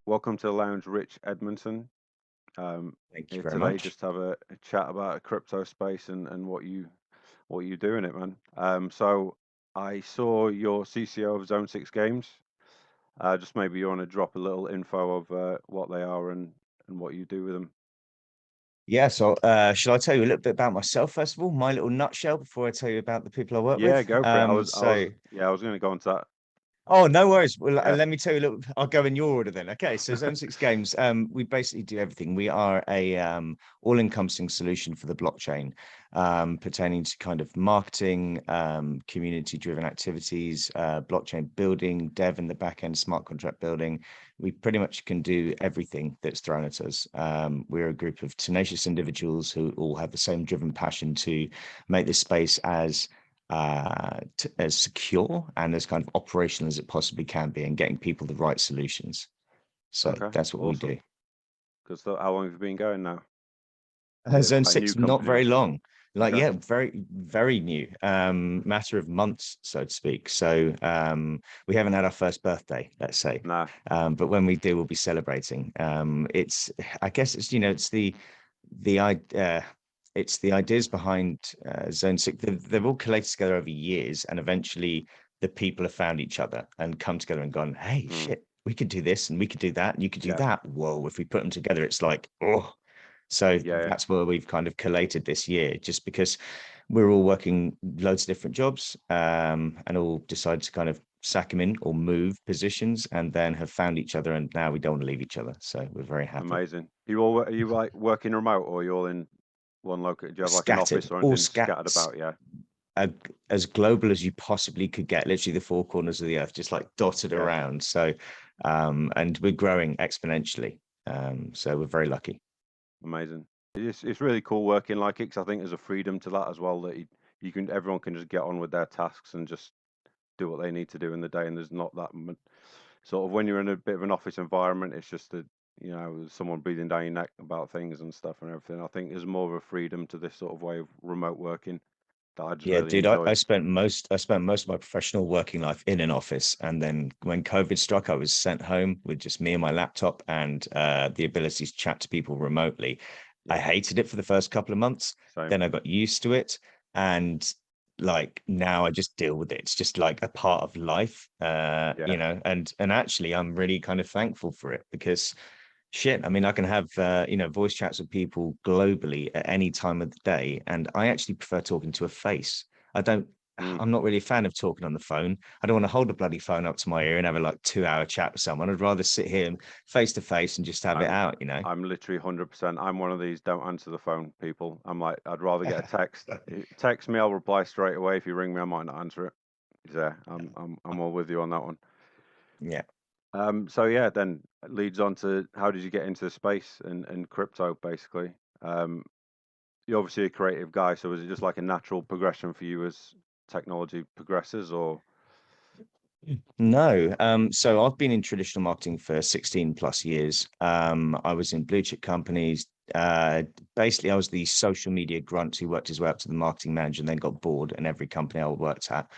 welcome to the Lounge, Rich Edmondson. Um, Thank you Here very today, much. just to have a chat about a crypto space and what you do in it, man. So I saw your CCO of Zone Six Games. Just maybe you want to drop a little info of what they are and what you do with them. Yeah, so shall I tell you a little bit about myself first of all, my little nutshell before I tell you about the people I work with? Yeah, go for it. So I was going to go into that. Oh, no worries. Well, Yeah. let me tell you a little. I'll go in your order then. Okay, so Zone Six Games, we basically do everything. We are a all-encompassing solution for the blockchain, pertaining to kind of marketing, community-driven activities, blockchain building, dev in the back end, smart contract building. We pretty much can do everything that's thrown at us. We're a group of tenacious individuals who all have the same driven passion to make this space as secure and as kind of operational as it possibly can be, and getting people the right solutions. So Okay. that's what we Awesome. do. Because how long have you been going now? Is it Zone quite a new six, not company very or? long. Like, Okay. yeah, very new. Matter of months, so to speak. So we haven't had our first birthday, let's say. Nah. But when we do, we'll be celebrating. It's I guess it's the it's the ideas behind Zone Six. They've all collated together over years, and eventually the people have found each other and come together and gone, "Hey, Mm, shit, we could do this, and we could do that, and you could do yeah. that. Whoa! If we put them together, it's like, oh." So Yeah. Yeah. that's where we've kind of collated this year, just because we're all working loads of different jobs, and all decided to kind of sack them in or move positions, and then have found each other, and now we don't want to leave each other. So we're very happy. Amazing. Are you like working remote or you all in one location? Do you have like an Scattered, office or all anything scattered scats about? Yeah. as global as you possibly could get, literally the four corners of the earth, just like dotted Yeah. around. So, and we're growing exponentially. So we're very lucky. Amazing. It's really cool working like it 'cause I think there's a freedom to that as well that you can everyone can just get on with their tasks and just do what they need to do in the day and there's not that sort of when you're in a bit of an office environment it's just that there's someone breathing down your neck about things and stuff and everything. I think there's more of a freedom to this sort of way of remote working that I just Yeah, really dude, I enjoy. spent most of my professional working life in an office, and then when COVID struck, I was sent home with just me and my laptop and the ability to chat to people remotely. I Yeah, hated it for the first couple of months, same. then I got used to it, and like now I just deal with it. It's just like a part of life, Yeah. and actually I'm really kind of thankful for it because shit, I mean, I can have voice chats with people globally at any time of the day, and I actually prefer talking to a face. I don't. Mm. I'm not really a fan of talking on the phone. I don't want to hold the bloody phone up to my ear and have a like 2 hour chat with someone. I'd rather sit here face to face and just have it I'm out. I'm literally 100%. I'm one of these don't answer the phone people. I'm like, I'd rather get a text. Text me, I'll reply straight away. If you ring me, I might not answer it. Yeah, I'm all with you on that one. Yeah. So yeah, then it leads on to how did you get into the space and crypto basically? Um, you're obviously a creative guy, so is it just like a natural progression for you as technology progresses, or? No. So I've been in traditional marketing for 16 plus years. I was in blue chip companies. Basically, I was the social media grunt who worked his way up to the marketing manager and then got bored in every company I worked at.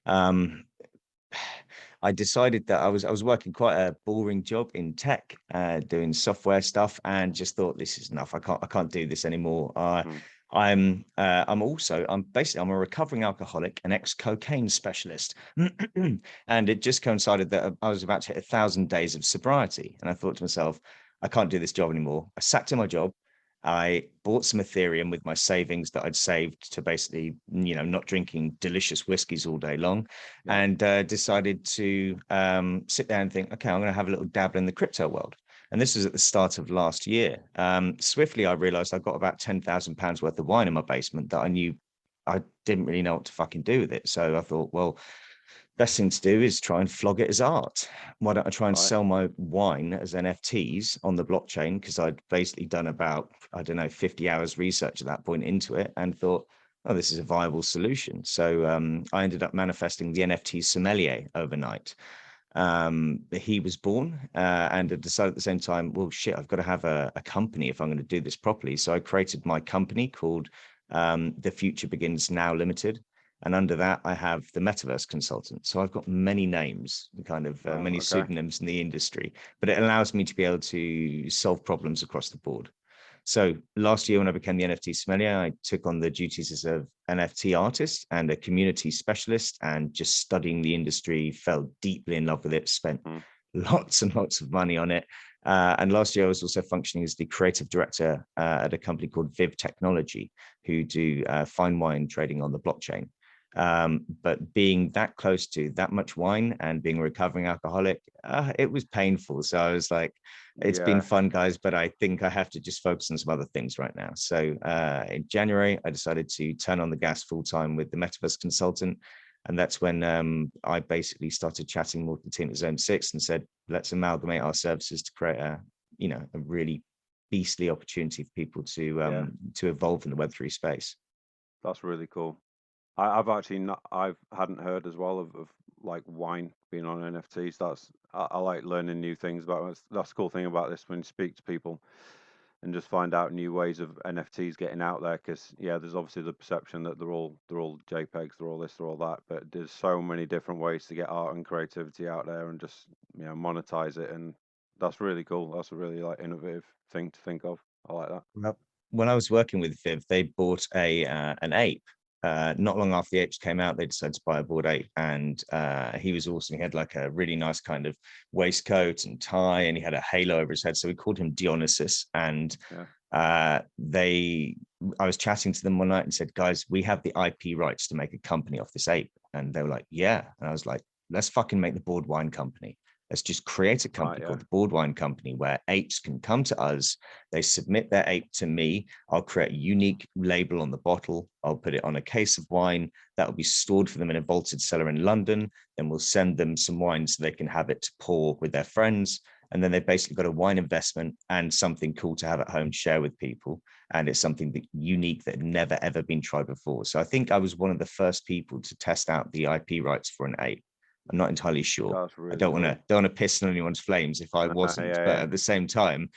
Um, I decided that I was working quite a boring job in tech, doing software stuff, and just thought this is enough. I can't do this anymore. Mm, I'm basically I'm a recovering alcoholic, an ex-cocaine specialist, and it just coincided that I was about to hit 1,000 days of sobriety, and I thought to myself, I can't do this job anymore. I sacked in my job. I bought some Ethereum with my savings that I'd saved to basically, not drinking delicious whiskeys all day long, yeah. and decided to sit down and think, okay, I'm going to have a little dabble in the crypto world. And this was at the start of last year. Swiftly, I realized I got about £10,000 worth of wine in my basement that I knew I didn't really know what to fucking do with it. So I thought, well, best thing to do is try and flog it as art. Why don't I try and Right. sell my wine as NFTs on the blockchain? Because I'd basically done about, I don't know, 50 hours research at that point into it and thought, oh, this is a viable solution. So I ended up manifesting the NFT Sommelier overnight. He was born and I decided at the same time, well, shit, I've got to have a company if I'm going to do this properly. So I created my company called The Future Begins Now Limited. And under that, I have the metaverse consultant. So I've got many names, kind of Oh, many okay. pseudonyms in the industry, but it allows me to be able to solve problems across the board. So last year, when I became the NFT Sommelier, I took on the duties as an NFT artist and a community specialist, and just studying the industry, fell deeply in love with it, spent Mm. lots and lots of money on it. And last year, I was also functioning as the creative director at a company called Viv Technology, who do fine wine trading on the blockchain. But being that close to that much wine and being a recovering alcoholic, it was painful. So I was like, it's been Yeah, fun, guys, but I think I have to just focus on some other things right now. So in January, I decided to turn on the gas full time with the Metaverse consultant. And that's when I basically started chatting more to the team at Zone 6 and said, let's amalgamate our services to create a really beastly opportunity for people yeah, to evolve in the Web3 space. that's really cool. I've actually not, I've hadn't heard as well of like wine being on NFTs. I like learning new things about it. That's the cool thing about this when you speak to people and just find out new ways of NFTs getting out there. Because yeah, there's obviously the perception that they're all JPEGs, they're all this, they're all that. But there's so many different ways to get art and creativity out there and just monetize it. And that's really cool. That's a really like innovative thing to think of. I like that. Well, when I was working with Viv, they bought a an ape. Not long after the apes came out, they decided to buy a bored ape, and he was awesome. He had like a really nice kind of waistcoat and tie, and he had a halo over his head. So we called him Dionysus. And Yeah. I was chatting to them one night and said, guys, we have the IP rights to make a company off this ape. And they were like, yeah. And I was like, let's fucking make the Bored Wine Company. Let's just create a Right. company Yeah. called the Bored Wine Company where apes can come to us. They submit their ape to me. I'll create a unique label on the bottle. I'll put it on a case of wine that will be stored for them in a vaulted cellar in London. Then we'll send them some wine so they can have it to pour with their friends. And then they've basically got a wine investment and something cool to have at home to share with people. And it's something that unique that had never, ever been tried before. So I think I was one of the first people to test out the IP rights for an ape. I'm not entirely sure. That's I really don't want to cool. piss on anyone's flames if I Yeah, wasn't, but yeah. at the same time,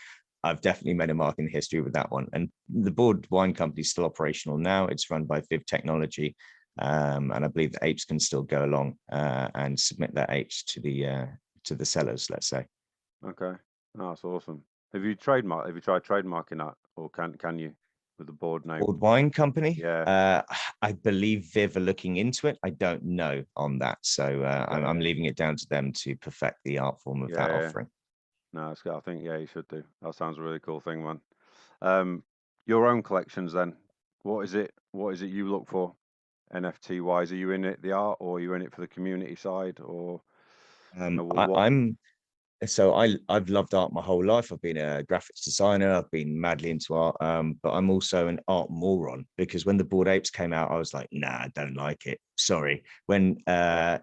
I've definitely made a mark in history with that one. And the Bored Wine Company is still operational now. It's run by Viv Technology, and I believe the apes can still go along and submit their apes to the sellers, let's say. Okay. Oh, that's awesome. Have you tried trademarking that, or can you with the board name? Bored Wine Company. Yeah. I believe Viv are looking into it. I don't know on that, so I'm Okay. leaving it down to them to perfect the art form of that Yeah. offering. No, it's good. I think yeah, you should do. That sounds a really cool thing, man. Um, your own collections then. What is it? What is it you look for? NFT wise, are you in it the art, or are you in it for the community side, or what? I'm so I've loved art my whole life. I've been a graphics designer. I've been madly into art, but I'm also an art moron because when the Bored Apes came out, I was like, nah, I don't like it. Sorry. When Yeah.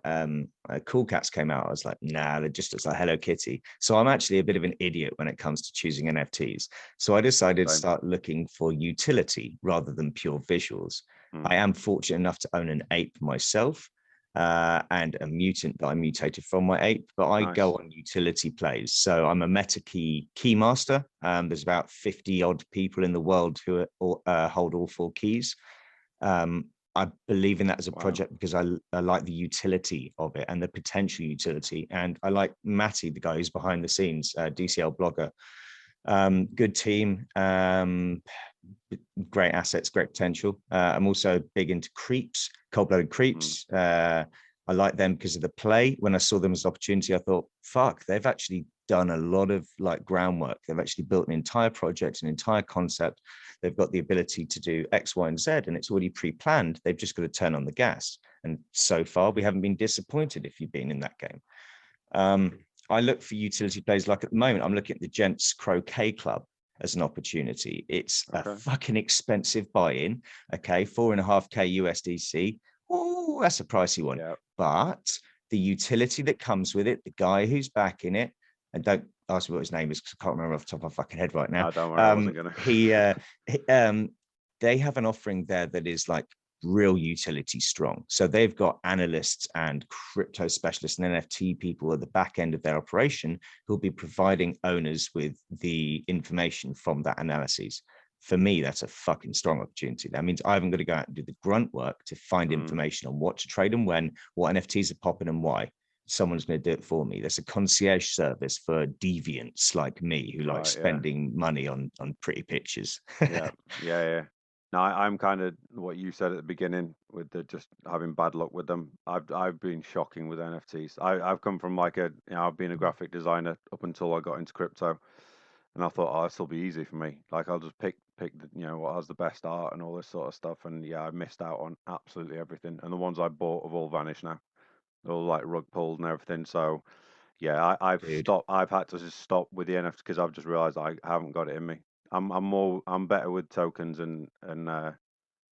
Cool Cats came out, I was like, nah, it just looks like Hello Kitty. So I'm actually a bit of an idiot when it comes to choosing NFTs. So I decided to Same. start looking for utility rather than pure visuals. Hmm. I am fortunate enough to own an ape myself and a mutant that I mutated from my ape, but I go Nice. on utility plays. So I'm a meta key master. There's about 50 odd people in the world who hold all four keys. I believe in that as a Wow. project because I like the utility of it and the potential utility. And I like Matty, the guy who's behind the scenes, DCL blogger. Good team, great assets, great potential. I'm also big into creeps, cold-blooded Hmm. creeps. I like them because of the play. When I saw them as an opportunity, I thought, fuck, they've actually done a lot of like groundwork. They've actually built an entire project, an entire concept. They've got the ability to do X, Y, and Z, and it's already pre-planned. They've just got to turn on the gas. And so far, we haven't been disappointed if you've been in that game. I look for utility plays like at the moment, I'm looking at the Gents Croquet Club as an opportunity. It's a Okay. fucking expensive buy-in. Okay, 4.5K USDC. Oh, that's a pricey one. Yeah. But the utility that comes with it, the guy who's backing it, and don't ask me what his name is because I can't remember off the top of my fucking head right now. No, don't worry. I wasn't gonna. They have an offering there that is like real utility strong. So they've got analysts and crypto specialists and NFT people at the back end of their operation who'll be providing owners with the information from that analysis. For me, that's a fucking strong opportunity. That means I haven't got to go out and do the grunt work to find Mm. information on what to trade and when, what NFTs are popping and why. Someone's going to do it for me. There's a concierge service for deviants like me who like Right, yeah. spending money on pretty pictures. Yeah, yeah. No, I'm kind of what you said at the beginning with the just having bad luck with them. I've been shocking with NFTs. I've come from like I've been a graphic designer up until I got into crypto, and I thought, oh, this will be easy for me. Like I'll just pick the, what has the best art and all this sort of stuff. And yeah, I missed out on absolutely everything. And the ones I bought have all vanished now. They're all like rug pulled and everything. So yeah, I've Dude, stopped. I've had to just stop with the NFT because I've just realised I haven't got it in me. I'm better with tokens and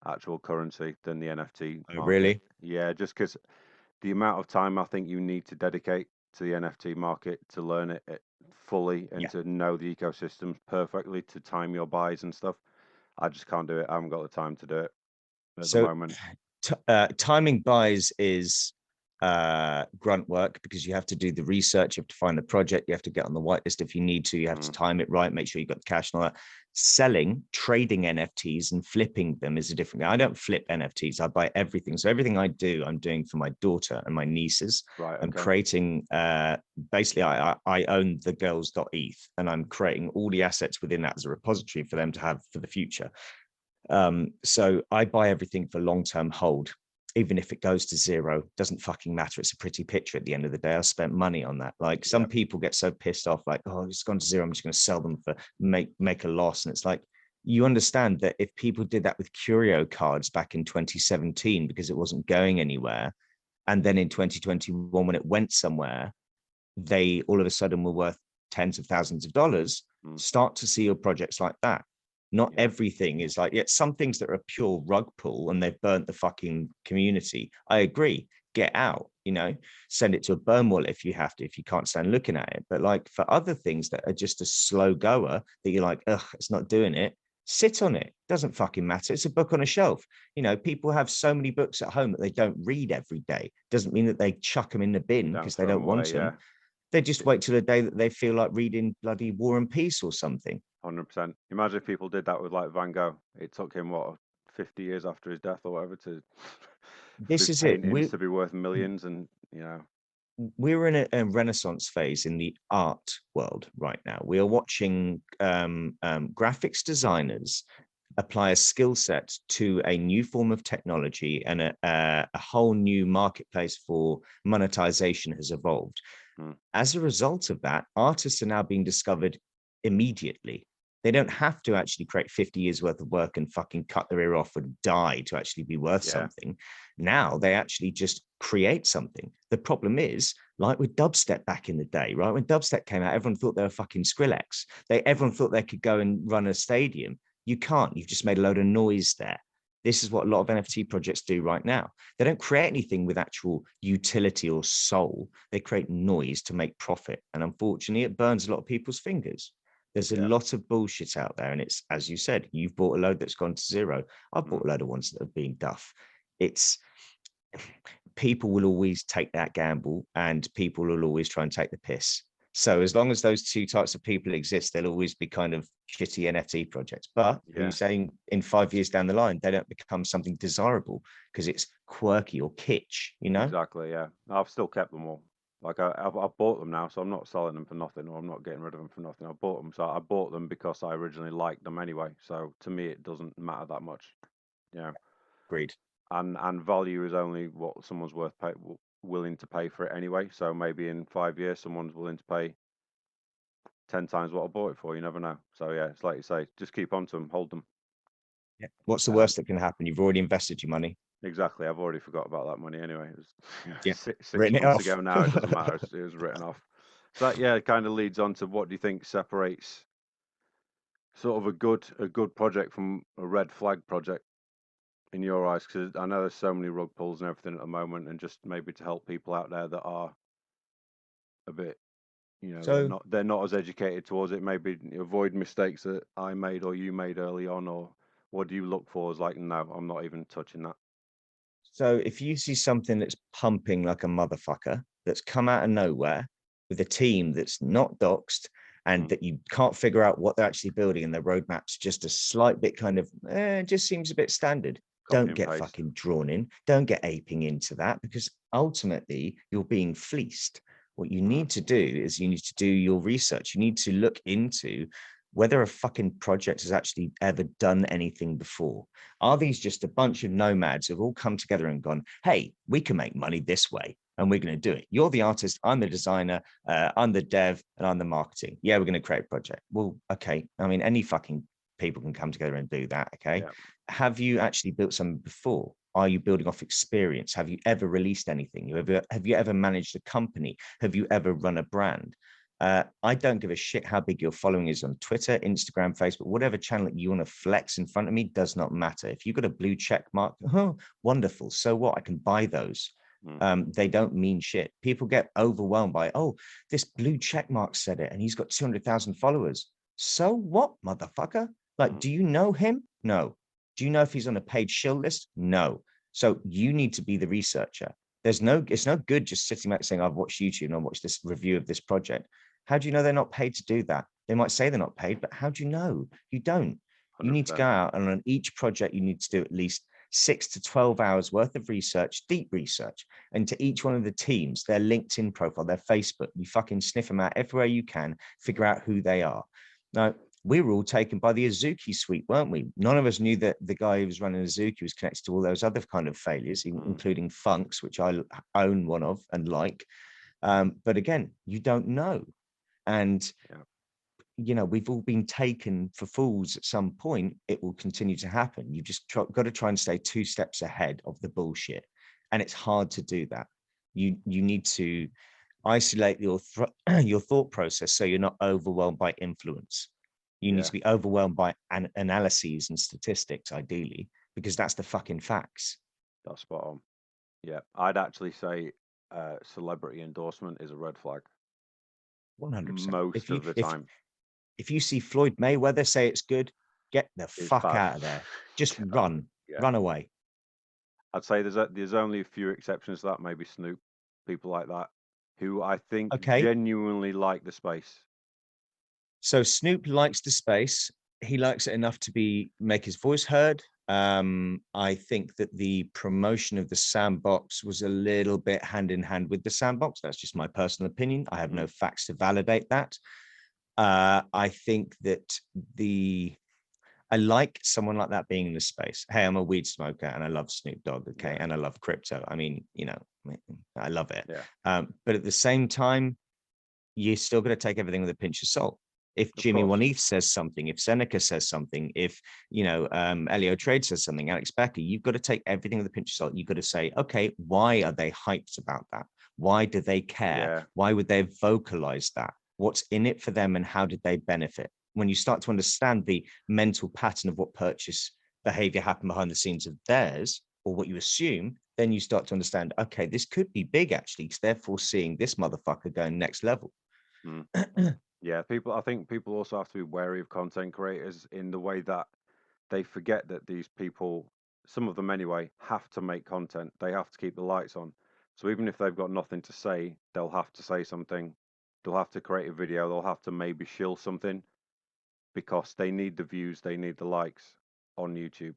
actual currency than the NFT oh, market. really? Yeah, just because the amount of time I think you need to dedicate to the NFT market to learn it fully and Yeah. to know the ecosystems perfectly to time your buys and stuff. I just can't do it. I haven't got the time to do it at the So moment. timing buys is grunt work because you have to do the research, you have to find the project, you have to get on the whitelist if you need to, you have to time it right, make sure you got the cash and all that. Selling, trading NFTs and flipping them is a different thing. I don't flip NFTs, I buy everything. So everything I do, I'm doing for my daughter and my nieces. Right. I'm Okay. creating basically I own the girls.eth and I'm creating all the assets within that as a repository for them to have for the future. So I buy everything for long-term hold, even if it goes to zero, doesn't fucking matter. It's a pretty picture at the end of the day. I spent money on that. Like some people get so pissed off, like, oh, it's gone to zero, I'm just going to sell them for make a loss. And it's like, you understand that if people did that with curio cards back in 2017 because it wasn't going anywhere, and then in 2021 when it went somewhere, they all of a sudden were worth tens of thousands of dollars. Start to see your projects like that. Not everything is like, yet some things that are a pure rug pull and they've burnt the fucking community. I agree. Get out, send it to a burn wallet if you have to, if you can't stand looking at it. But like for other things that are just a slow goer that you're like, ugh, it's not doing it. Sit on it. Doesn't fucking matter. It's a book on a shelf. People have so many books at home that they don't read every day. Doesn't mean that they chuck them in the bin because they don't want them. They just wait till the day that they feel like reading bloody War and Peace or something. 100%. Imagine if people did that with like Van Gogh. It took him 50 years after his death or whatever for This his is it. paintings to be worth millions, and We're in a renaissance phase in the art world right now. We are watching graphics designers apply a skill set to a new form of technology, and a whole new marketplace for monetization has evolved. As a result of that, artists are now being discovered immediately. They don't have to actually create 50 years worth of work and fucking cut their ear off and die to actually be worth something. Now they actually just create something. The problem is, like with dubstep back in the day, right? When dubstep came out, everyone thought they were fucking Skrillex. Everyone thought they could go and run a stadium. You can't. You've just made a load of noise there. This is what a lot of NFT projects do right now. They don't create anything with actual utility or soul. They create noise to make profit. And unfortunately, it burns a lot of people's fingers. There's a lot of bullshit out there. And it's, as you said, you've bought a load that's gone to zero. I've bought a load of ones that have been duff. It's people will always take that gamble and people will always try and take the piss. So as long as those two types of people exist, there'll always be kind of shitty NFT projects. But are you saying in 5 years down the line, they don't become something desirable because it's quirky or kitsch, Exactly, yeah. I've still kept them all. Like I've bought them now, so I'm not selling them for nothing, or I'm not getting rid of them for nothing. I bought them, so I bought them because I originally liked them anyway. So to me, it doesn't matter that much, Agreed. And value is only what someone's willing to pay for it anyway. So maybe in 5 years, someone's willing to pay 10 times what I bought it for. You never know. So yeah, it's like you say, just keep on to them, hold them. Yeah. What's the worst that can happen? You've already invested your money. Exactly. I've already forgot about that money anyway. It was six Written it months off. ago now. It doesn't matter. It was written off. So that, yeah, it kind of leads on to what do you think separates sort of a good project from a red flag project in your eyes? Because I know there's so many rug pulls and everything at the moment, and just maybe to help people out there that are a bit, So they're not as educated towards it. Maybe avoid mistakes that I made or you made early on, or what do you look for as like, no, I'm not even touching that. So if you see something that's pumping like a motherfucker, that's come out of nowhere with a team that's not doxed and that you can't figure out what they're actually building, and their roadmap's just a slight bit kind of, just seems a bit standard. Copy Don't and get paste. fucking drawn in. Don't get aping into that, because ultimately you're being fleeced. What you need to do is you need to do your research. You need to look into whether a fucking project has actually ever done anything before. Are these just a bunch of nomads who've all come together and gone, hey, we can make money this way and we're going to do it? You're the artist, I'm the designer, I'm the dev, and I'm the marketing. Yeah, we're going to create a project. Well, okay. I mean, any fucking people can come together and do that. Okay. Yeah. Have you actually built something before? Are you building off experience? Have you ever released anything? Have you ever managed a company? Have you ever run a brand? I don't give a shit how big your following is on Twitter, Instagram, Facebook, whatever channel that you want to flex in front of me does not matter. If you've got a blue check mark, oh, wonderful. So what? I can buy those. They don't mean shit. People get overwhelmed by, oh, this blue check mark said it and he's got 200,000 followers. So what, motherfucker? Like, do you know him? No. Do you know if he's on a paid shill list? No. So you need to be the researcher. It's no good just sitting back saying, I've watched YouTube and I watched this review of this project. How do you know they're not paid to do that? They might say they're not paid, but how do you know? You don't. You need to go 100%. out, and on each project, you need to do at least 6 to 12 hours worth of research, deep research, and to each one of the teams, their LinkedIn profile, their Facebook, you fucking sniff them out everywhere you can, figure out who they are. Now, we were all taken by the Azuki suite, weren't we? None of us knew that the guy who was running Azuki was connected to all those other kind of failures, including Funks, which I own one of and like. But again, you don't know. And, we've all been taken for fools at some point. It will continue to happen. You just got to try and stay 2 steps ahead of the bullshit. And it's hard to do that. You need to isolate your thought process so you're not overwhelmed by influence. You need to be overwhelmed by analyses and statistics, ideally, because that's the fucking facts. That's spot on. Yeah, I'd actually say celebrity endorsement is a red flag 100%. most of the time. If you see Floyd Mayweather say it's good, get the It's fuck bad. out of there. Just run away. I'd say there's only a few exceptions to that, maybe Snoop, people like that, who I think genuinely like the space. So Snoop likes the space. He likes it enough to make his voice heard. I think that the promotion of the sandbox was a little bit hand in hand with the sandbox. That's just my personal opinion. I have no facts to validate that. I think that I like someone like that being in the space. Hey, I'm a weed smoker and I love Snoop Dogg, okay, and I love crypto. I mean, I love it. But at the same time, you're still going to take everything with a pinch of salt. If Jimmy Waneth says something, if Seneca says something, if Elio Trade says something, Alex Becker, you've got to take everything with a pinch of salt. You've got to say, okay, why are they hyped about that? Why do they care? Why would they vocalize that? What's in it for them and how did they benefit? When you start to understand the mental pattern of what purchase behavior happened behind the scenes of theirs, or what you assume, then you start to understand, okay, this could be big actually, because they're foreseeing this motherfucker going next level. Yeah, I think people also have to be wary of content creators in the way that they forget that these people, some of them anyway, have to make content. They have to keep the lights on. So even if they've got nothing to say, they'll have to say something. They'll have to create a video. They'll have to maybe shill something because they need the views, they need the likes on YouTube.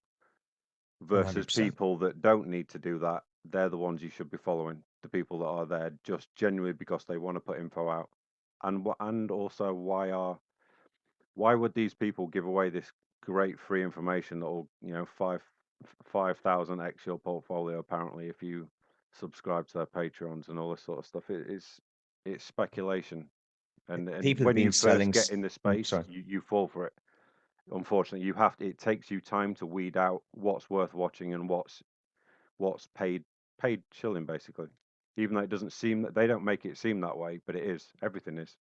Versus 100%. people that don't need to do that, they're the ones you should be following. The people that are there just genuinely because they want to put info out. And also why would these people give away this great free information that will 5,000x your portfolio apparently if you subscribe to their Patreons and all this sort of stuff? It's speculation, and People have when been you selling. first get in the space, you fall for it. Unfortunately, it takes you time to weed out what's worth watching and what's paid shilling, basically. Even though it doesn't seem that, they don't make it seem that way, but it is. Everything is,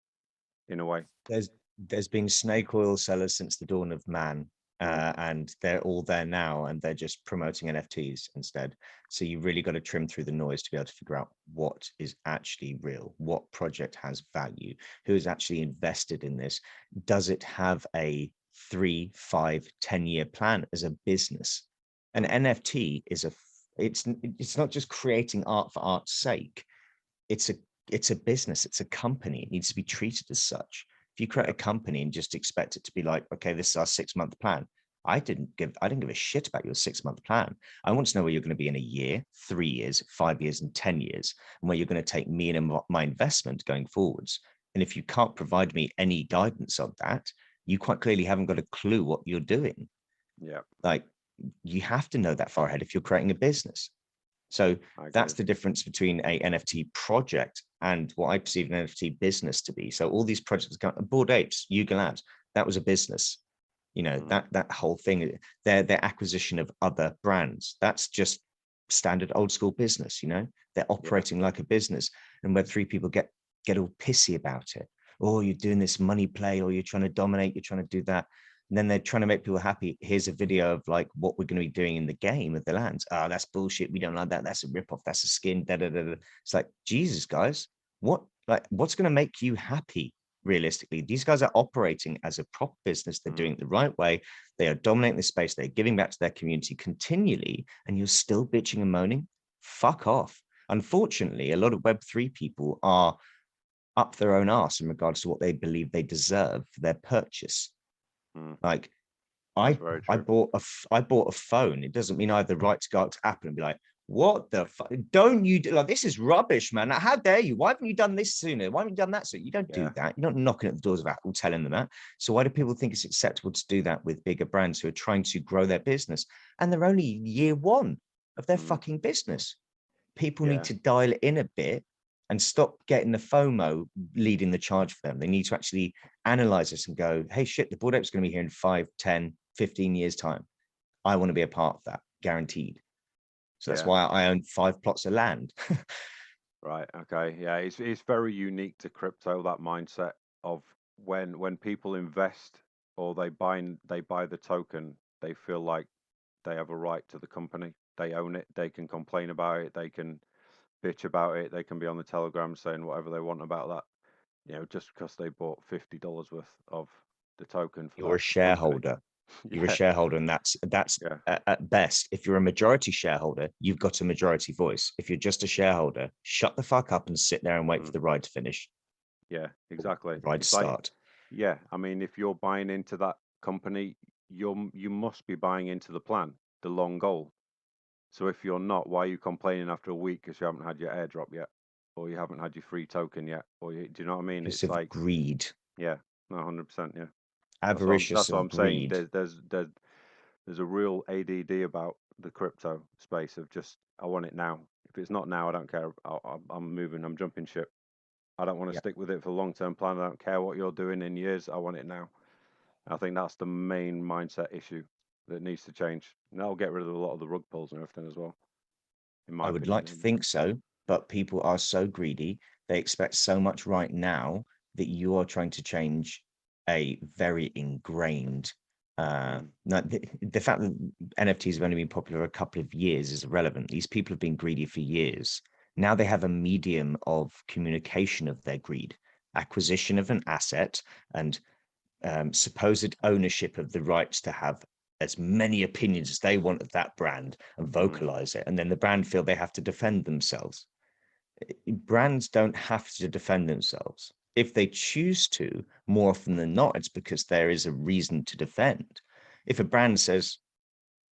in a way. There's been snake oil sellers since the dawn of man, and they're all there now, and they're just promoting NFTs instead. So you really got to trim through the noise to be able to figure out what is actually real, what project has value, who is actually invested in this. Does it have a 3, 5, 10-year plan as a business? An NFT is it's not just creating art for art's sake. It's a business. It's a company. It needs to be treated as such. If you create a company and just expect it to be like, okay, this is our 6-month plan. I didn't give a shit about your 6-month plan. I want to know where you're going to be in a year, 3 years, 5 years, and 10 years, and where you're going to take me and my investment going forwards. And if you can't provide me any guidance on that, you quite clearly haven't got a clue what you're doing. Yeah. Like, you have to know that far ahead if you're creating a business. So that's the difference between a NFT project and what I perceive an NFT business to be. So all these projects, Bored Apes, Yuga Labs, that was a business. You know, that whole thing, their acquisition of other brands, that's just standard old school business. You know, they're operating like a business, and Web3 people get all pissy about it. Oh, you're doing this money play, or you're trying to dominate, you're trying to do that. And then they're trying to make people happy. Here's a video of like what we're going to be doing in the game of the lands. Oh, that's bullshit. We don't like that. That's a ripoff. That's a skin. Da, da, da, da. It's like, Jesus, guys, what's going to make you happy? Realistically, these guys are operating as a proper business. They're doing it the right way. They are dominating the space. They're giving back to their community continually, and you're still bitching and moaning. Fuck off. Unfortunately, a lot of Web3 people are up their own arse in regards to what they believe they deserve for their purchase. Like, I bought a phone. It doesn't mean I have the right to go up to Apple and be like, what the fuck? Don't you do, like, this is rubbish, man. How dare you? Why haven't you done this sooner? Why haven't you done that sooner? You don't do that. You're not knocking at the doors of Apple telling them that. So why do people think it's acceptable to do that with bigger brands who are trying to grow their business? And they're only year one of their fucking business. People need to dial it in a bit and stop getting the FOMO leading the charge for them. They need to actually analyze this and go, hey, shit, the Bored Ape's going to be here in 5, 10, 15 years time. I want to be a part of that, guaranteed. So that's why I own 5 plots of land. Right. Okay. Yeah. It's very unique to crypto, that mindset of when people invest or they buy the token, they feel like they have a right to the company. They own it. They can complain about it. They can bitch about it. They can be on the Telegram saying whatever they want about that. You know, just because they bought $50 worth of the token for You're a shareholder. You're a shareholder, and that's at best. If you're a majority shareholder, you've got a majority voice. If you're just a shareholder, shut the fuck up and sit there and wait for the ride to finish. Yeah, exactly. Ride to start. Like, yeah, I mean, if you're buying into that company, you must be buying into the plan, the long goal. So if you're not, why are you complaining after a week because you haven't had your airdrop yet, or you haven't had your free token yet, or do you know what I mean? It's It's like greed. Yeah, no, 100%. Yeah, Avaricious that's what of I'm saying. greed. There's a real ADD about the crypto space of just I want it now. If it's not now, I don't care. I'm moving. I'm jumping ship. I don't want to stick with it for the long-term plan. I don't care what you're doing in years. I want it now. I think that's the main mindset issue that needs to change. And that'll get rid of a lot of the rug pulls and everything as well, in my I would opinion. like to think so, but people are so greedy. They expect so much right now that you are trying to change a very ingrained. The fact that NFTs have only been popular a couple of years is irrelevant. These people have been greedy for years. Now they have a medium of communication of their greed, acquisition of an asset, and supposed ownership of the rights to have as many opinions as they want of that brand and vocalize it. And then the brand feel they have to defend themselves. Brands don't have to defend themselves. If they choose to, more often than not, it's because there is a reason to defend. If a brand says,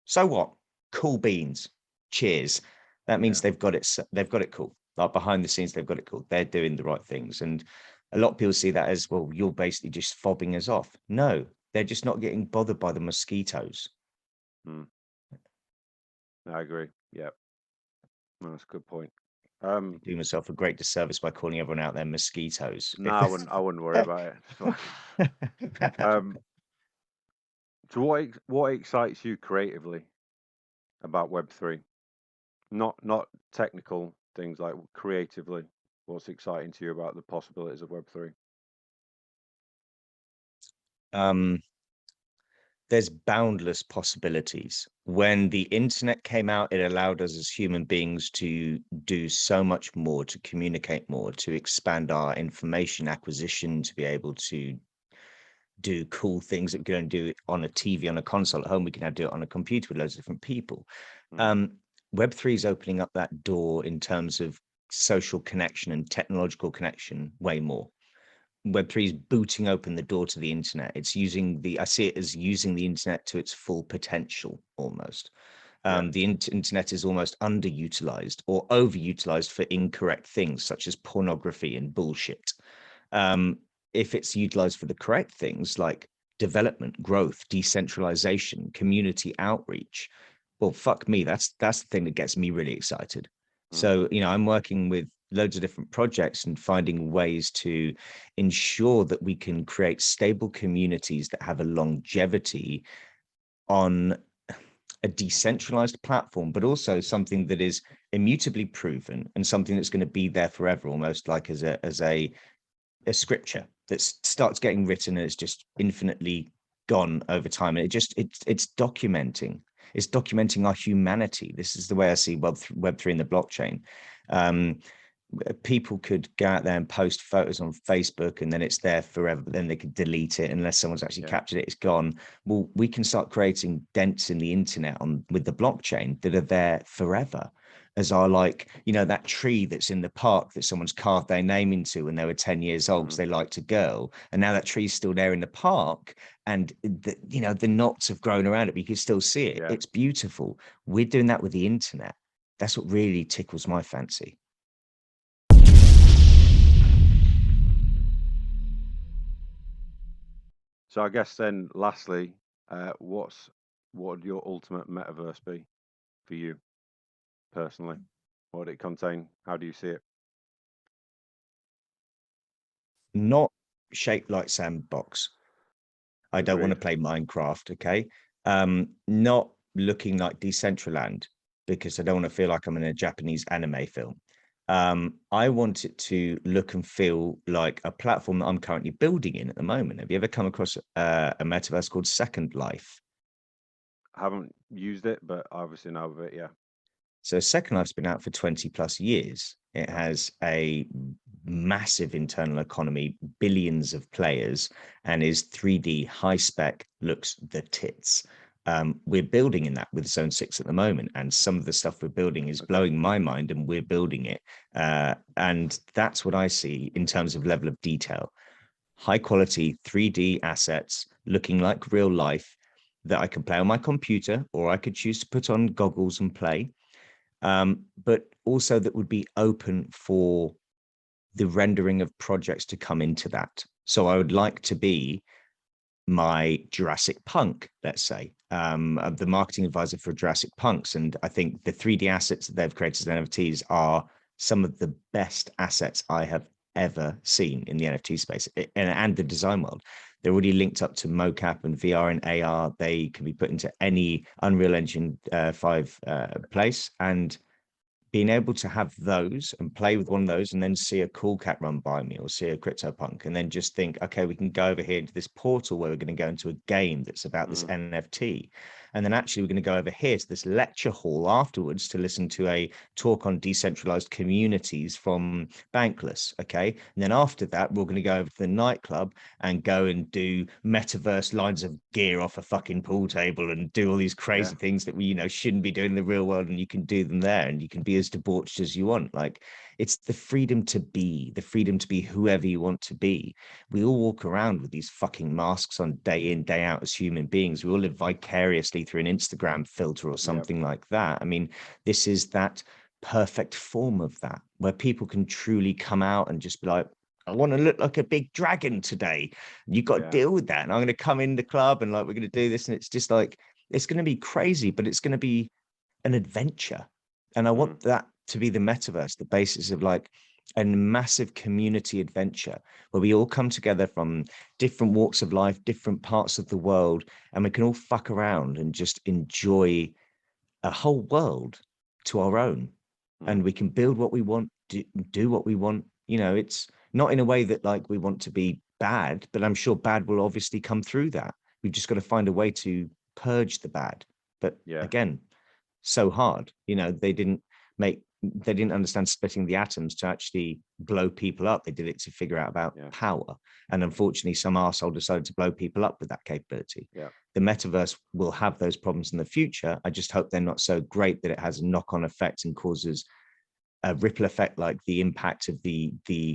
so what? Cool beans. Cheers. That means they've got it cool. Like behind the scenes, they've got it cool. They're doing the right things. And a lot of people see that as, well, you're basically just fobbing us off. No, they're just not getting bothered by the mosquitoes. I agree. Yeah. No, that's a good point. I do myself a great disservice by calling everyone out there mosquitoes. No, I wouldn't worry about it. So what excites you creatively about Web3? Not technical things, like creatively. What's exciting to you about the possibilities of Web3? There's boundless possibilities. When the internet came out, it allowed us as human beings to do so much more, to communicate more, to expand our information acquisition, to be able to do cool things that we can do on a TV, on a console at home. We can now do it on a computer with loads of different people. Web3 is opening up that door in terms of social connection and technological connection way more. Web3 is booting open the door to the internet. It's using I see it as using the internet to its full potential almost. The internet is almost underutilized or overutilized for incorrect things such as pornography and bullshit. If it's utilized for the correct things like development, growth, decentralization, community outreach, well, fuck me, that's the thing that gets me really excited. So, I'm working with loads of different projects and finding ways to ensure that we can create stable communities that have a longevity on a decentralized platform, but also something that is immutably proven and something that's going to be there forever, almost like as a scripture that starts getting written and it's just infinitely gone over time. And it's documenting our humanity. This is the way I see Web3 and the blockchain. People could go out there and post photos on Facebook and then it's there forever, but then they could delete it unless someone's actually captured it, it's gone. Well, we can start creating dents in the internet with the blockchain that are there forever, as are like, that tree that's in the park that someone's carved their name into when they were 10 years old because they liked a girl. And now that tree's still there in the park and the knots have grown around it, but you can still see it. It's beautiful. We're doing that with the internet. That's what really tickles my fancy. So I guess then, lastly, what would your ultimate metaverse be for you personally? What would it contain? How do you see it? Not shaped like sandbox. I don't want to play Minecraft, okay? Not looking like Decentraland because I don't want to feel like I'm in a Japanese anime film. I want it to look and feel like a platform that I'm currently building in at the moment. Have you ever come across a metaverse called Second Life? I haven't used it, but I obviously know of it, yeah. So Second Life's been out for 20 plus years. It has a massive internal economy, billions of players, and is 3D high spec, looks the tits. We're building in that with Zone 6 at the moment, and some of the stuff we're building is blowing my mind, and we're building it. And that's what I see in terms of level of detail. High quality 3D assets looking like real life that I can play on my computer, or I could choose to put on goggles and play. But also that would be open for the rendering of projects to come into that. So I would like to be my Jurassic Punk, let's say, the marketing advisor for Jurassic Punks. And I think the 3D assets that they've created as NFTs are some of the best assets I have ever seen in the NFT space and the design world. They're already linked up to mocap and VR and AR. They can be put into any Unreal Engine 5 place, and being able to have those and play with one of those and then see a cool cat run by me or see a CryptoPunk and then just think, okay, we can go over here into this portal where we're going to go into a game that's about this NFT. And then actually we're going to go over here to this lecture hall afterwards to listen to a talk on decentralized communities from Bankless. Okay. And then after that, we're going to go over to the nightclub and go and do metaverse lines of gear off a fucking pool table and do all these crazy things that we, shouldn't be doing in the real world. And you can do them there and you can be as debauched as you want. Like, it's the freedom to be whoever you want to be. We all walk around with these fucking masks on day in, day out as human beings. We all live vicariously through an Instagram filter or something like that. I mean, this is that perfect form of that, where people can truly come out and just be like, I want to look like a big dragon today. You got to deal with that. And I'm going to come in the club and like, we're going to do this. And it's just like, it's going to be crazy, but it's going to be an adventure. And I want that to be the metaverse, the basis of like a massive community adventure where we all come together from different walks of life, different parts of the world, and we can all fuck around and just enjoy a whole world to our own. And we can build what we want, do what we want. It's not in a way that like we want to be bad, but I'm sure bad will obviously come through that. We've just got to find a way to purge the bad. But again, so hard. They didn't understand splitting the atoms to actually blow people up. They did it to figure out about power. And unfortunately, some arsehole decided to blow people up with that capability. The metaverse will have those problems in the future. I just hope they're not so great that it has a knock-on effect and causes a ripple effect like the impact of the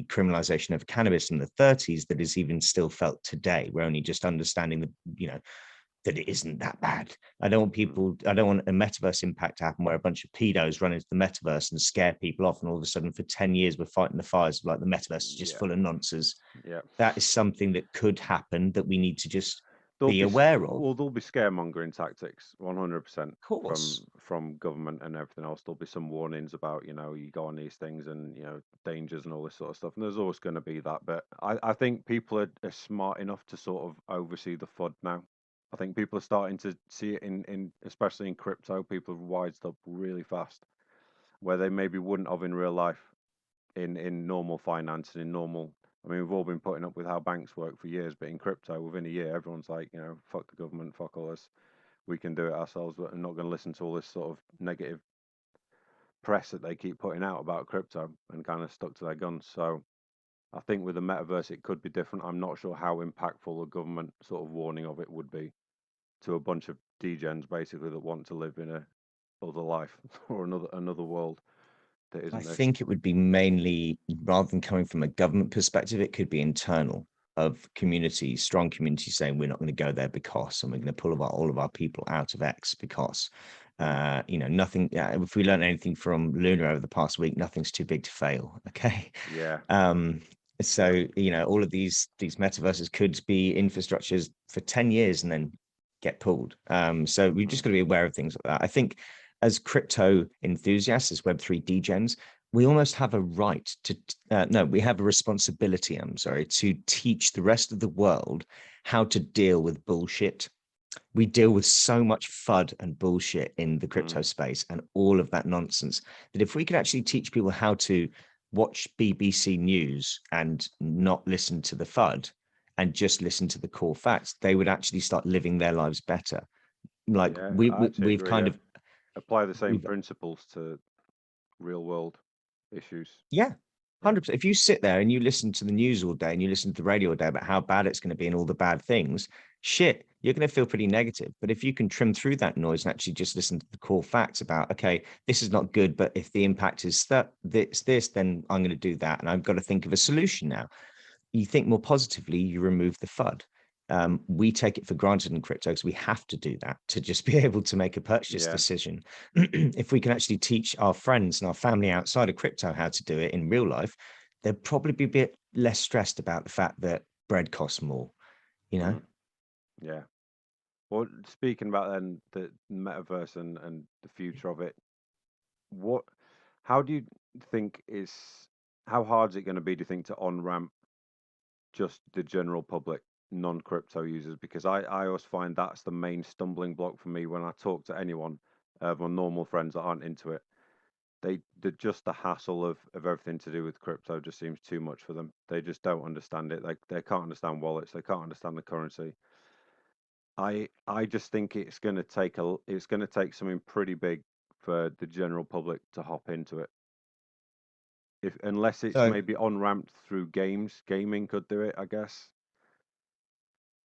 criminalization of cannabis in the 30s that is even still felt today. We're only just understanding that it isn't that bad. I don't want a metaverse impact to happen where a bunch of pedos run into the metaverse and scare people off, and all of a sudden for 10 years we're fighting the fires of like the metaverse is just Yeah, full of nonsense. yeah. That is something that could happen that we need to just There'll be be aware of. there'll be scaremongering tactics, 100% Of course. from government and everything else. There'll be some warnings about, you go on these things and dangers and all this sort of stuff. And there's always going to be that. But I think people are smart enough to sort of oversee the FUD now. I think people are starting to see it in especially in crypto. People have wised up really fast, where they maybe wouldn't have in real life, in normal finance and in normal. I mean, we've all been putting up with how banks work for years, but in crypto, within a year, everyone's like, fuck the government, fuck all this. We can do it ourselves, but I'm not going to listen to all this sort of negative press that they keep putting out about crypto, and kind of stuck to their guns. So I think with the metaverse, it could be different. I'm not sure how impactful a government sort of warning of it would be to a bunch of degens basically that want to live in a other life or another world that I isn't this. think it would be mainly, rather than coming from a government perspective, it could be internal of communities, strong communities saying we're not going to go there because, and we're going to pull all of our people out of X because, nothing. If we learn anything from Luna over the past week, nothing's too big to fail. Okay. Yeah, Um, yeah. so all of these metaverses could be infrastructures for 10 years and then get pulled. So we've just Mm. got to be aware of things like that. I think as crypto enthusiasts, as Web3 degens, we almost have a right to, no, we have a responsibility, I'm sorry, to teach the rest of the world how to deal with bullshit. We deal with so much FUD and bullshit in the crypto Mm. space and all of that nonsense that if we could actually teach people how to watch BBC News and not listen to the FUD and just listen to the core facts, they would actually start living their lives better. Like Yeah, we, I we actually we've agree. kind Yeah, of apply the same we've principles to real world issues. Yeah, Yeah, 100%. If you sit there and you listen to the news all day and you listen to the radio all day about how bad it's going to be and all the bad things, shit, you're going to feel pretty negative. But if you can trim through that noise and actually just listen to the core facts about, okay, this is not good, but if the impact is this, then I'm going to do that. And I've got to think of a solution now. You think more positively, you remove the FUD. We take it for granted in crypto because we have to do that to just be able to make a purchase yeah, decision. If we can actually teach our friends and our family outside of crypto how to do it in real life, they'll probably be a bit less stressed about the fact that bread costs more, you know? mm, yeah. Well, speaking about then the metaverse and the future of it, what, how do you think is, how hard is it going to be, do you think, to on ramp just the general public, non-crypto users? Because I always find that's the main stumbling block for me when I talk to anyone, my normal friends that aren't into it. Just the hassle of everything to do with crypto just seems too much for them. They just don't understand it. Like they can't understand wallets, they can't understand the currency. I just think it's going to take something pretty big for the general public to hop into it. If unless it's So maybe on ramped through gaming could do it, I guess,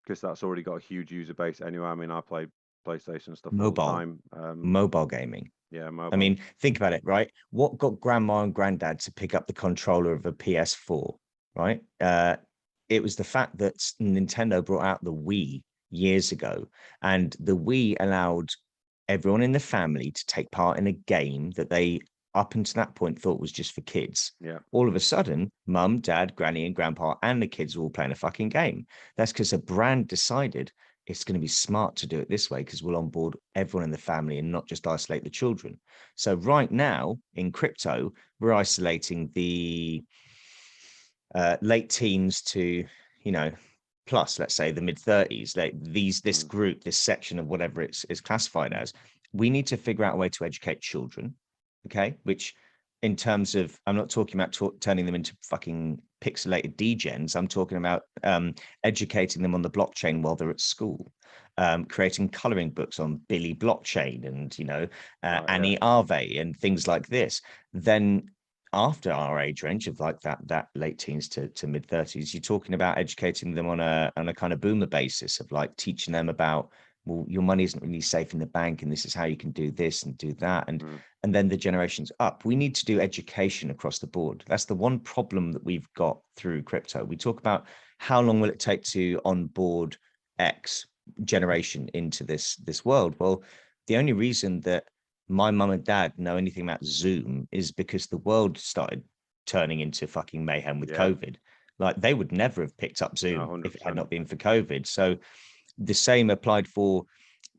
because that's already got a huge user base anyway. I mean, I play PlayStation stuff all the mobile, time. mobile gaming. Yeah, I mobile. mean, think about it, right? What got grandma and granddad to pick up the controller of a PS4, right? It was the fact that Nintendo brought out the Wii years ago, and the Wii allowed everyone in the family to take part in a game that they, up until that point, thought was just for kids. Yeah. All of a sudden, mum, dad, granny, and grandpa, and the kids were all playing a fucking game. That's because a brand decided it's going to be smart to do it this way because we'll onboard everyone in the family and not just isolate the children. So right now in crypto, we're isolating the late teens to, you know, plus, let's say the mid 30s, like this Mm, group, this section of whatever it's classified as. We need to figure out a way to educate children, okay? Which, in terms of, I'm not talking about turning them into fucking pixelated degens. I'm talking about educating them on the blockchain while they're at school, creating coloring books on Billy blockchain and right. Yeah. Annie Arve and things like this. Then after our age range of like that late teens to mid 30s, you're talking about educating them on a kind of boomer basis of like teaching them about well, your money isn't really safe in the bank, and this is how you can do this and do that. And then the generations up. We need to do education across the board. That's the one problem that we've got through crypto. We talk about how long will it take to onboard X generation into this world. Well, the only reason that my mum and dad know anything about Zoom is because the world started turning into fucking mayhem with COVID. Like, they would never have picked up Zoom if it had not been for COVID. So the same applied for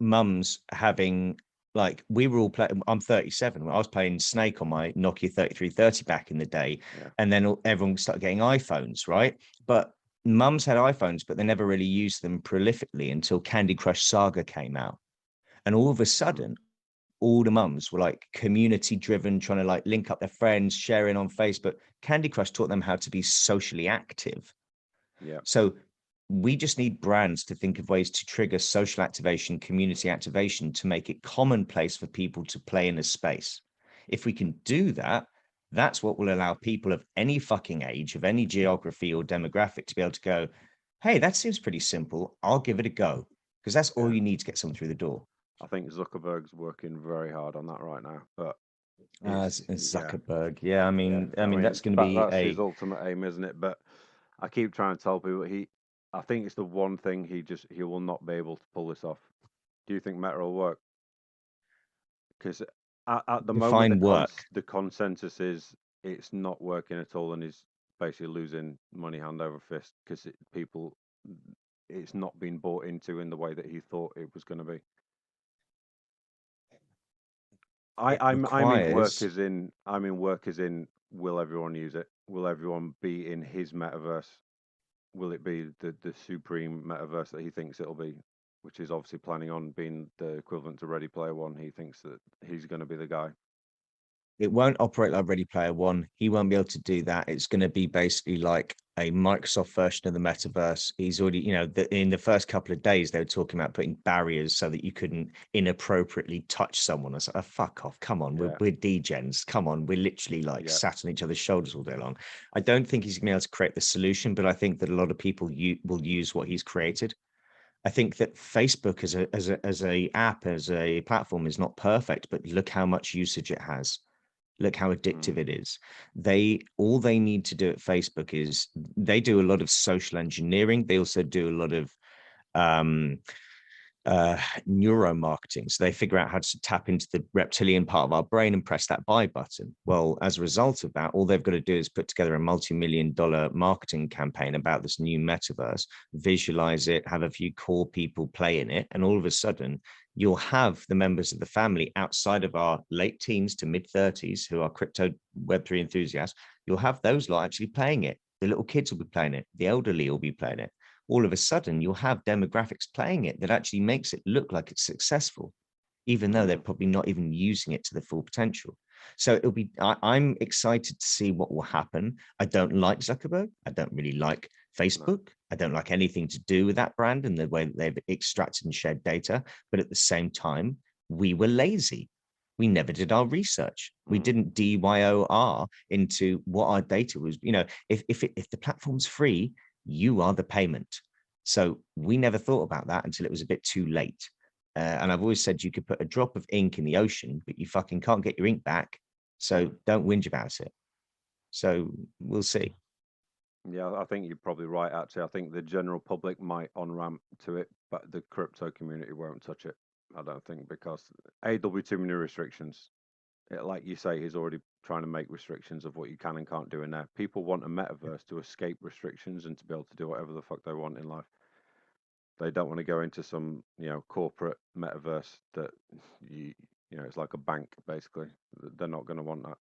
mums having, like, we were all playing. I'm 37. I was playing Snake on my Nokia 3330 back in the day. And then everyone started getting iPhones, right? But mums had iPhones, but they never really used them prolifically until Candy Crush Saga came out. And all of a sudden, all the mums were like community driven, trying to like link up their friends, sharing on Facebook. Candy Crush taught them how to be socially active. So we just need brands to think of ways to trigger social activation, community activation, to make it commonplace for people to play in a space. If we can do that, that's what will allow people of any fucking age, of any geography or demographic, to be able to go, hey, that seems pretty simple. I'll give it a go. Because that's all you need to get someone through the door. I think Zuckerberg's working very hard on that right now, but Zuckerberg, I mean, that's going to be his ultimate aim, isn't it? But I keep trying to tell people I think it's the one thing he will not be able to pull this off. Do you think Meta will work? Because at the moment, the consensus is it's not working at all, and he's basically losing money hand over fist because it's not been bought into in the way that he thought it was going to be. I'm in work as in will everyone use it? Will everyone be in his metaverse? Will it be the supreme metaverse that he thinks it'll be, which is obviously planning on being the equivalent to Ready Player One? He thinks that he's going to be the guy. It won't operate like Ready Player One. He won't be able to do that. It's going to be basically like a Microsoft version of the metaverse. He's already, in the first couple of days, they were talking about putting barriers so that you couldn't inappropriately touch someone. I was like, oh, fuck off. Come on. We're degens. Come on. We're literally sat on each other's shoulders all day long. I don't think he's going to be able to create the solution, but I think that a lot of people will use what he's created. I think that Facebook as a app, as a platform, is not perfect, but look how much usage it has. Look how addictive it is. All they need to do at Facebook is they do a lot of social engineering. They also do a lot of neuromarketing. So they figure out how to tap into the reptilian part of our brain and press that buy button. Well, as a result of that, all they've got to do is put together a multi-million-dollar marketing campaign about this new metaverse, visualize it, have a few core people play in it, and all of a sudden you'll have the members of the family outside of our late teens to mid 30s who are crypto Web3 enthusiasts. You'll have those lot actually playing it. The little kids will be playing it. The elderly will be playing it. All of a sudden, you'll have demographics playing it that actually makes it look like it's successful, even though they're probably not even using it to the full potential. So I'm excited to see what will happen. I don't like Zuckerberg. I don't really like Facebook. I don't like anything to do with that brand and the way that they've extracted and shared data. But at the same time, we were lazy. We never did our research. We didn't DYOR into what our data was. If the platform's free, you are the payment. So we never thought about that until it was a bit too late. And I've always said you could put a drop of ink in the ocean, but you fucking can't get your ink back. So don't whinge about it. So we'll see. Yeah, I think you're probably right, actually. I think the general public might on-ramp to it, but the crypto community won't touch it. I don't think, because there'll be too many restrictions. Like you say, he's already trying to make restrictions of what you can and can't do in there. People want a metaverse to escape restrictions and to be able to do whatever the fuck they want in life. They don't want to go into some, corporate metaverse that it's like a bank basically. They're not going to want that.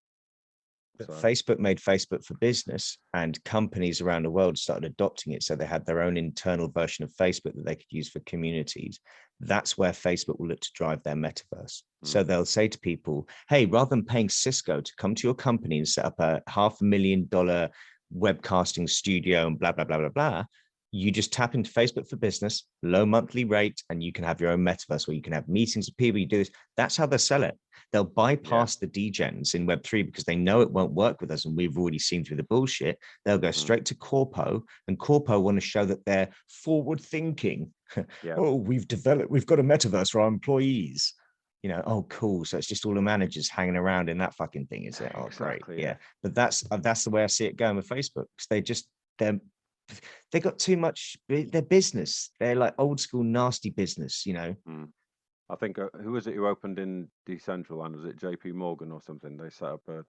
But Facebook made Facebook for business, and companies around the world started adopting it. So they had their own internal version of Facebook that they could use for communities. That's where Facebook will look to drive their metaverse. So they'll say to people, hey, rather than paying Cisco to come to your company and set up a $500,000 webcasting studio and blah, blah, blah, blah, blah, you just tap into Facebook for business, low monthly rate, and you can have your own metaverse where you can have meetings with people. You do this. That's how they sell it. They'll bypass the degens in Web3 because they know it won't work with us, and we've already seen through the bullshit. They'll go straight to Corpo, and Corpo want to show that they're forward thinking. Yeah, Oh, we've got a metaverse for our employees. You know, oh, cool. So it's just all the managers hanging around in that fucking thing, is it? Oh, great. exactly. Yeah. Yeah, But that's the way I see it going with Facebook. Because they're they got too much. Their business. They're like old school nasty business. You know. mm. I think who was it who opened in Decentraland? Was it JP Morgan or something? They set up a.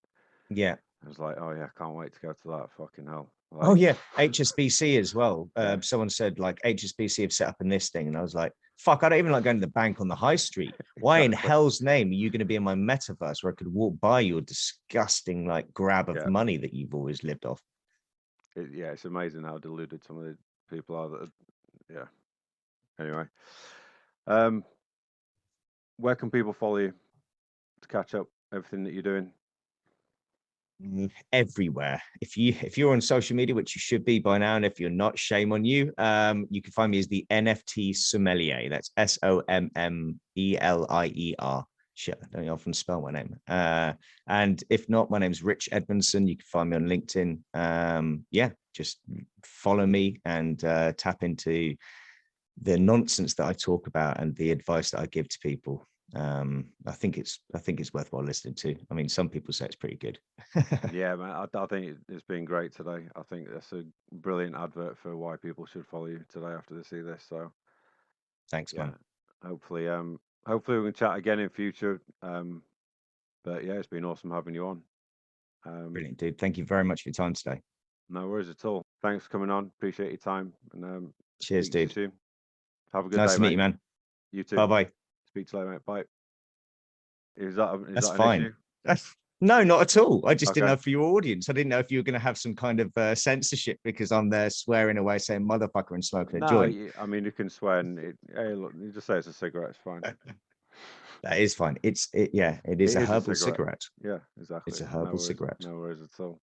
Yeah. I was like, oh yeah, can't wait to go to that. Fucking hell. Oh Like, yeah, HSBC as well. yeah, Someone said like HSBC have set up in this thing, and I was like, "Fuck, I don't even like going to the bank on the high street. Why in exactly. hell's name are you going to be in my metaverse where I could walk by your disgusting like grab of Yeah, money that you've always lived off?" yeah, it's amazing how deluded some of the people are. That, yeah. Anyway, um, where can people follow you to catch up everything that you're doing? Everywhere. If you're on social media, which you should be by now, and if you're not, shame on you. You can find me as the NFT Sommelier. That's Sommelier. Shit, I don't often spell my name. And if not, my name's Rich Edmondson. You can find me on LinkedIn. Yeah, just follow me and tap into the nonsense that I talk about and the advice that I give to people. I think it's worthwhile listening to. I mean, some people say it's pretty good. Yeah, man, I think it's been great today. I think that's a brilliant advert for why people should follow you today after they see this. So Thanks, yeah, man. hopefully, hopefully we can chat again in future. But yeah, it's been awesome having you on. Brilliant, dude. Thank you very much for your time today. No worries at all. Thanks for coming on. Appreciate your time, and Cheers, speak to you dude. soon. Have a good Nice day, to meet you, mate. man. You too. Bye bye. Speak to you later, mate. Bye. Is That's that an fine. issue? No, not at all. I just didn't Okay. know for your audience. I didn't know if you were going to have some kind of censorship because I'm there swearing away, saying motherfucker and smoking a No, joint. I mean you can swear, and hey, look, you just say it's a cigarette. It's fine. That is fine. Yeah, it is It a is a herbal cigarette. cigarette. Yeah, exactly. It's a herbal cigarette. No worries at all.